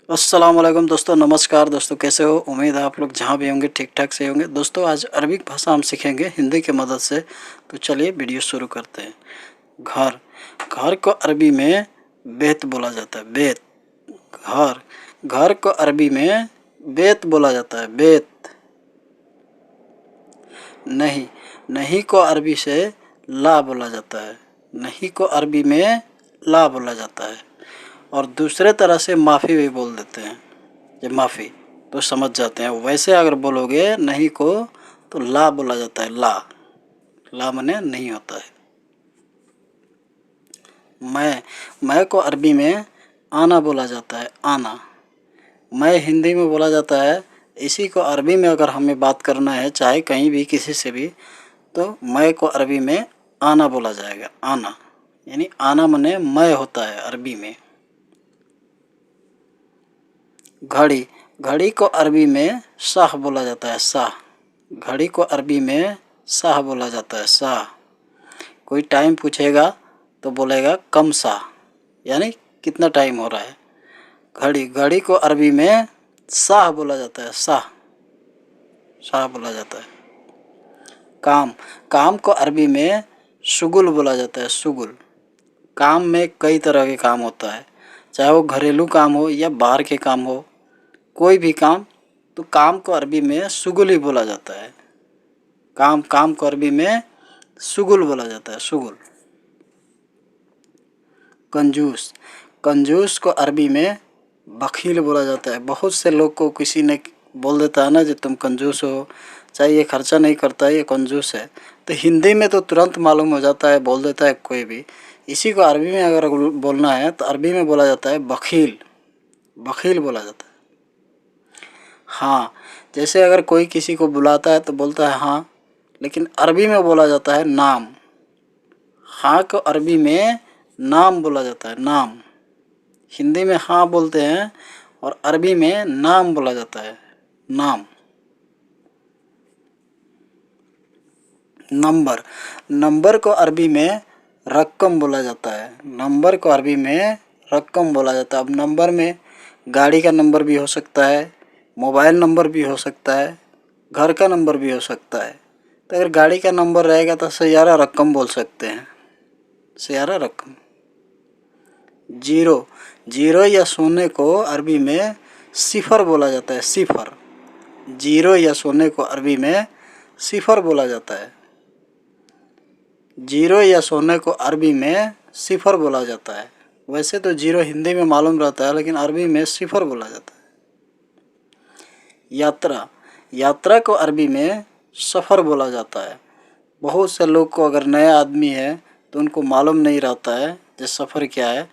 अस्सलाम वालेकुम दोस्तों, नमस्कार दोस्तों। कैसे हो? उम्मीद है आप लोग जहाँ भी होंगे ठीक ठाक से होंगे। दोस्तों आज अरबिक भाषा हम सीखेंगे हिंदी की मदद से। तो चलिए वीडियो शुरू करते हैं। घर, घर को अरबी में बेत बोला जाता है। बेत। घर, घर को अरबी में बेत बोला जाता है। बेत। नहीं, नहीं को अरबी से ला बोला जाता है। नहीं को अरबी में ला बोला जाता है। और दूसरे तरह से माफ़ी भी बोल देते हैं। ये माफ़ी तो समझ जाते हैं। वैसे अगर बोलोगे नहीं को तो ला बोला जाता है। ला, ला माने नहीं होता है। मैं को अरबी में आना बोला जाता है। आना। मैं हिंदी में बोला जाता है। इसी को अरबी में अगर हमें बात करना है, चाहे कहीं भी किसी से भी, तो मैं को अरबी में आना बोला जाएगा। आना यानी आना माने मैं होता है अरबी में। घड़ी, घड़ी को अरबी में शाह बोला जाता है। शाह। घड़ी को अरबी में शाह बोला जाता है। शाह। कोई टाइम पूछेगा तो बोलेगा कम शाह, यानी कितना टाइम हो रहा है। घड़ी, घड़ी को अरबी में शाह बोला जाता है। शाह, शाह बोला जाता है। काम, काम को अरबी में शुगुल बोला जाता है। शुगुल। काम में कई तरह के काम होता है, चाहे वो घरेलू काम हो या बाहर के काम हो, कोई भी काम, तो काम को अरबी में शुगुल ही बोला जाता है। काम को अरबी में शुगुल बोला जाता है। शुगुल। कंजूस, कंजूस को अरबी में बखील बोला जाता है। बहुत से लोग को किसी ने बोल देता है ना कि तुम कंजूस हो, चाहे ये खर्चा नहीं करता है, ये कंजूस है, तो हिंदी में तो तुरंत मालूम हो जाता है, बोल देता है कोई भी। इसी को अरबी में अगर बोलना है तो अरबी में बोला जाता है बखील। बखील बोला जाता है। हाँ, जैसे अगर कोई किसी को बुलाता है तो बोलता है हाँ, लेकिन अरबी में बोला जाता है नाम। हाँ को अरबी में नाम बोला जाता है। नाम। हिंदी में हाँ बोलते हैं और अरबी में नाम बोला जाता है। नाम। नंबर, नंबर को अरबी में रकम बोला जाता है। नंबर को अरबी में रकम बोला जाता है। अब नंबर में गाड़ी का नंबर भी हो सकता है, मोबाइल नंबर भी हो सकता है, घर का नंबर भी हो सकता है। तो अगर गाड़ी का नंबर रहेगा तो सैयारा रकम बोल सकते हैं। सैयारा रकम। जीरो, जीरो या शून्य को अरबी में सिफर बोला जाता है। सिफर। जीरो या शून्य को अरबी में सिफर बोला जाता है। जीरो या शून्य को अरबी में सिफर बोला जाता है। वैसे तो जीरो हिंदी में मालूम रहता है, लेकिन अरबी में सिफर बोला जाता है। यात्रा, यात्रा को अरबी में सफ़र बोला जाता है। बहुत से लोग को अगर नया आदमी है तो उनको मालूम नहीं रहता है कि सफ़र क्या है।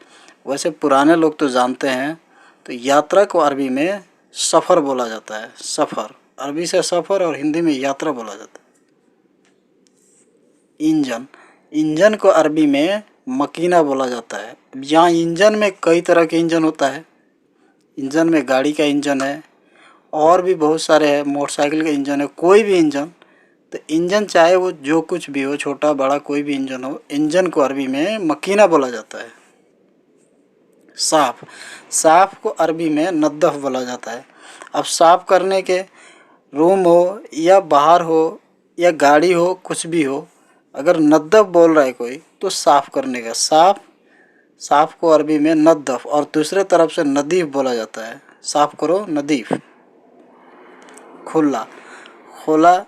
वैसे पुराने लोग तो जानते हैं। तो यात्रा को अरबी में सफ़र बोला जाता है। सफ़र, अरबी से सफ़र और हिंदी में यात्रा बोला जाता है। इंजन, इंजन को अरबी में मकीना बोला जाता है। यहाँ इंजन में कई तरह के इंजन होता है। इंजन में गाड़ी का इंजन है, और भी बहुत सारे हैं, मोटरसाइकिल का इंजन है, कोई भी इंजन। तो इंजन चाहे वो जो कुछ भी हो, छोटा बड़ा कोई भी इंजन हो, इंजन को अरबी में मकीना बोला जाता है। साफ़, साफ़ को अरबी में नद्दफ़ बोला जाता है। अब साफ़ करने के रूम हो या बाहर हो या गाड़ी हो, कुछ भी हो, अगर नद्दफ़ बोल रहा है कोई तो साफ़ करने का साफ़, साफ़ को अरबी में नद्दफ़, और दूसरे तरफ से नदीफ़ बोला जाता है। साफ़ करो, नदीफ़। खुला, खोला,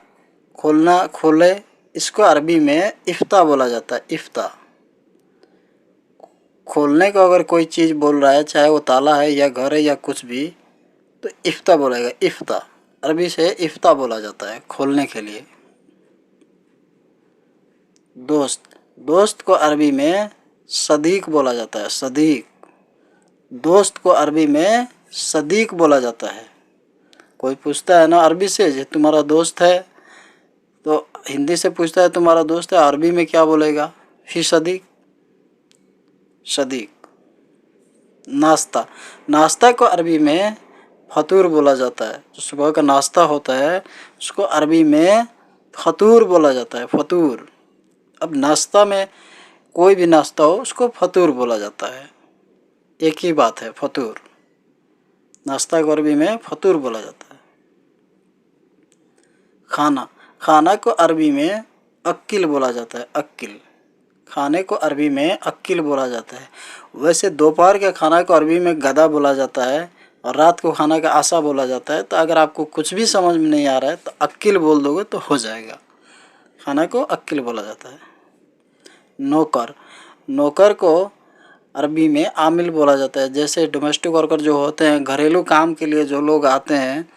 खोलना, खोले, इसको अरबी में इफ्ता बोला जाता है। इफ्ता। खोलने को अगर कोई चीज़ बोल रहा है, चाहे वो ताला है या घर है या कुछ भी, तो इफ्ता बोलेगा। इफ्ता, अरबी से इफ्ता बोला जाता है खोलने के लिए। दोस्त, दोस्त को अरबी में सदीक बोला जाता है। सदीक। दोस्त को अरबी में सदीक बोला जाता है। कोई पूछता है ना अरबी से जो तुम्हारा दोस्त है, तो हिंदी से पूछता है तुम्हारा दोस्त है, अरबी में क्या बोलेगा? फिर सदीक। सदीक। नाश्ता, नाश्ता को अरबी में फतूर बोला जाता है। जो सुबह का नाश्ता होता है उसको अरबी में फतूर बोला जाता है। फतूर। अब नाश्ता में कोई भी नाश्ता हो उसको फतूर बोला जाता है। एक ही बात है, फतूर। नाश्ता को अरबी में फतूर बोला जाता है। खाना, खाना को अरबी में अक्किल बोला जाता है, अक्किल। खाने को अरबी में अक्किल बोला जाता है। वैसे दोपहर के खाना को अरबी में गदा बोला जाता है और रात को खाना का आशा बोला जाता है। तो अगर आपको कुछ भी समझ में नहीं आ रहा है तो अक्किल बोल दोगे तो हो जाएगा। खाना को अक्किल बोला जाता है। नौकर, नौकर को अरबी में आमिल बोला जाता है। जैसे डोमेस्टिक वर्कर जो होते हैं, घरेलू काम के लिए जो लोग आते हैं,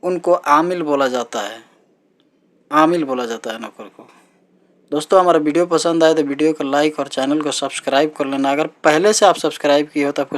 उनको आमिल बोला जाता है, आमिल बोला जाता है नौकर को। दोस्तों, हमारा वीडियो पसंद आए तो वीडियो को लाइक और चैनल को सब्सक्राइब कर लेना। अगर पहले से आप सब्सक्राइब किए हो तो आपको